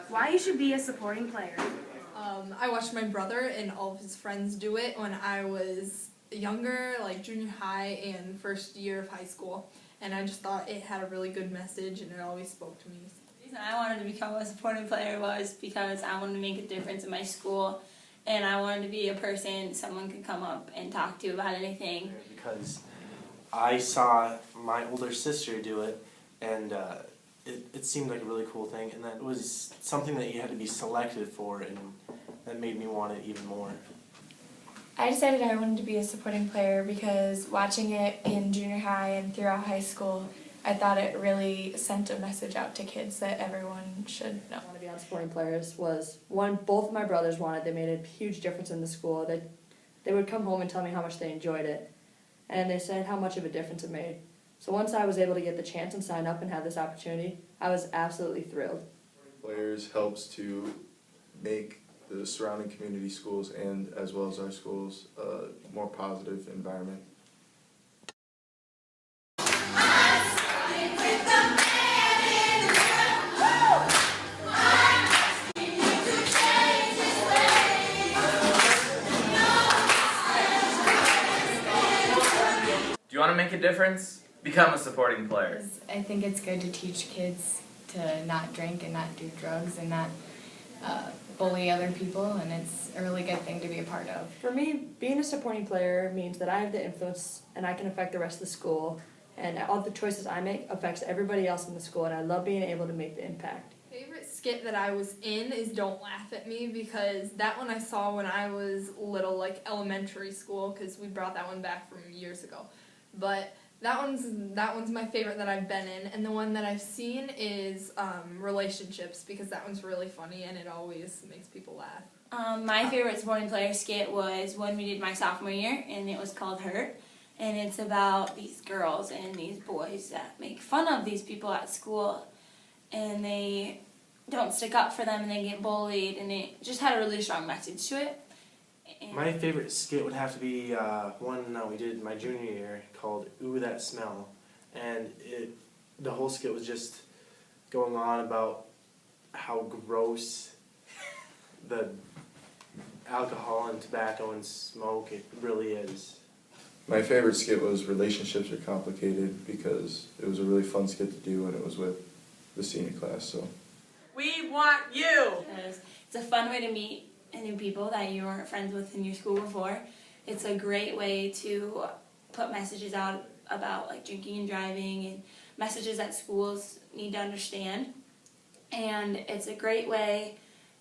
Why you should be a supporting player. I watched my brother and all of his friends do it when I was younger, like junior high and first year of high school. And I just thought it had a really good message and it always spoke to me. The reason I wanted to become a supporting player was because I wanted to make a difference in my school, and I wanted to be a person someone could come up and talk to about anything. Because I saw my older sister do it, and it seemed like a really cool thing, and that it was something that you had to be selected for, and that made me want it even more. I decided I wanted to be a supporting player because watching it in junior high and throughout high school, I thought it really sent a message out to kids that everyone should know. I want to be on supporting players was one, both of my brothers wanted. They made a huge difference in the school. They would come home and tell me how much they enjoyed it, and they said how much of a difference it made. So once I was able to get the chance and sign up and have this opportunity, I was absolutely thrilled. Players helps to make the surrounding community schools and as well as our schools a more positive environment. Do you want to make a difference? Become a supporting player. I think it's good to teach kids to not drink and not do drugs and not bully other people, and it's a really good thing to be a part of. For me, being a supporting player means that I have the influence and I can affect the rest of the school, and all the choices I make affects everybody else in the school, and I love being able to make the impact. Favorite skit that I was in is Don't Laugh at Me, because that one I saw when I was little, like elementary school, because we brought that one back from years ago. But that one's my favorite that I've been in, and the one that I've seen is Relationships, because that one's really funny and it always makes people laugh. My favorite supporting player skit was when we did my sophomore year, and it was called Hurt. And it's about these girls and these boys that make fun of these people at school, and they don't stick up for them and they get bullied, and it just had a really strong message to it. And My favorite skit would have to be one we did my junior year called Ooh That Smell, and the whole skit was just going on about how gross the alcohol and tobacco and smoke it really is. My favorite skit was Relationships Are Complicated because it was a really fun skit to do and it was with the senior class. So We want you! because it's a fun way to meet new people that you weren't friends with in your school before. It's a great way to put messages out about like drinking and driving and messages that schools need to understand. And it's a great way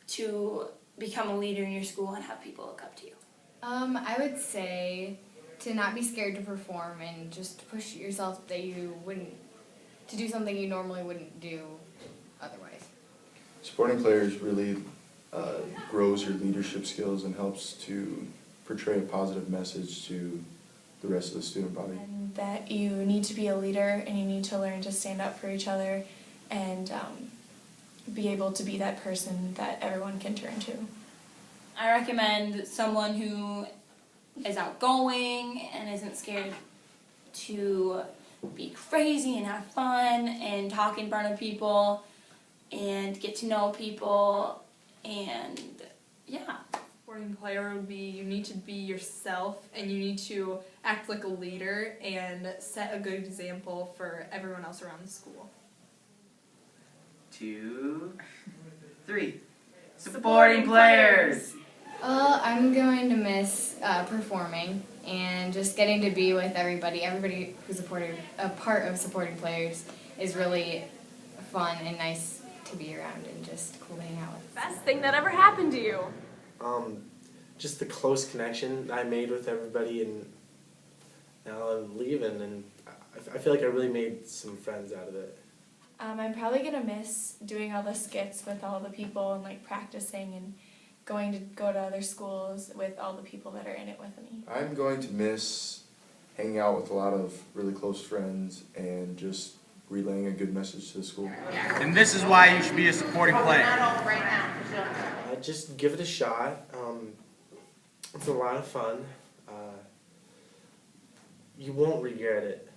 to become a leader in your school and have people look up to you. I would say to not be scared to perform and just push yourself to do something you normally wouldn't do otherwise. supporting players really grows your leadership skills and helps to portray a positive message to the rest of the student body. And that you need to be a leader and you need to learn to stand up for each other and be able to be that person that everyone can turn to. I recommend someone who is outgoing and isn't scared to be crazy and have fun and talk in front of people and get to know people, and yeah. Supporting player would be you need to be yourself and you need to act like a leader and set a good example for everyone else around the school. 2, 3. Supporting players! I'm going to miss performing and just getting to be with everybody. Everybody who's a part of supporting players is really fun and nice to be around and just cool to hang out with. Best thing that ever happened to you. Just the close connection I made with everybody, and now I'm leaving, and I feel like I really made some friends out of it. I'm probably going to miss doing all the skits with all the people and like practicing and go to other schools with all the people that are in it with me. I'm going to miss hanging out with a lot of really close friends and just relaying a good message to the school. And this is why you should be a supporting player. Just give it a shot. It's a lot of fun. You won't regret it.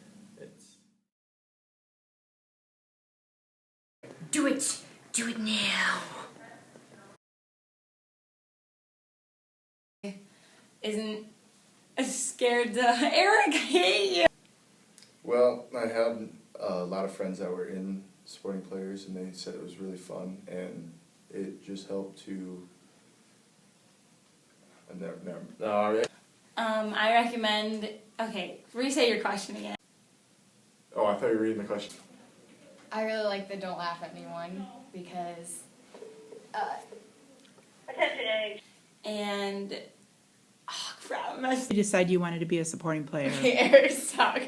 Do it now. isn't scared to Eric, I hate you. Well, I had a lot of friends that were in supporting players, and they said it was really fun, and it just helped to. I recommend. Okay, re-say your question again. Oh, I thought you were reading the question. I really like the don't laugh at me one because And oh crap, I must You decided you wanted to be a supporting player. Eric's talk.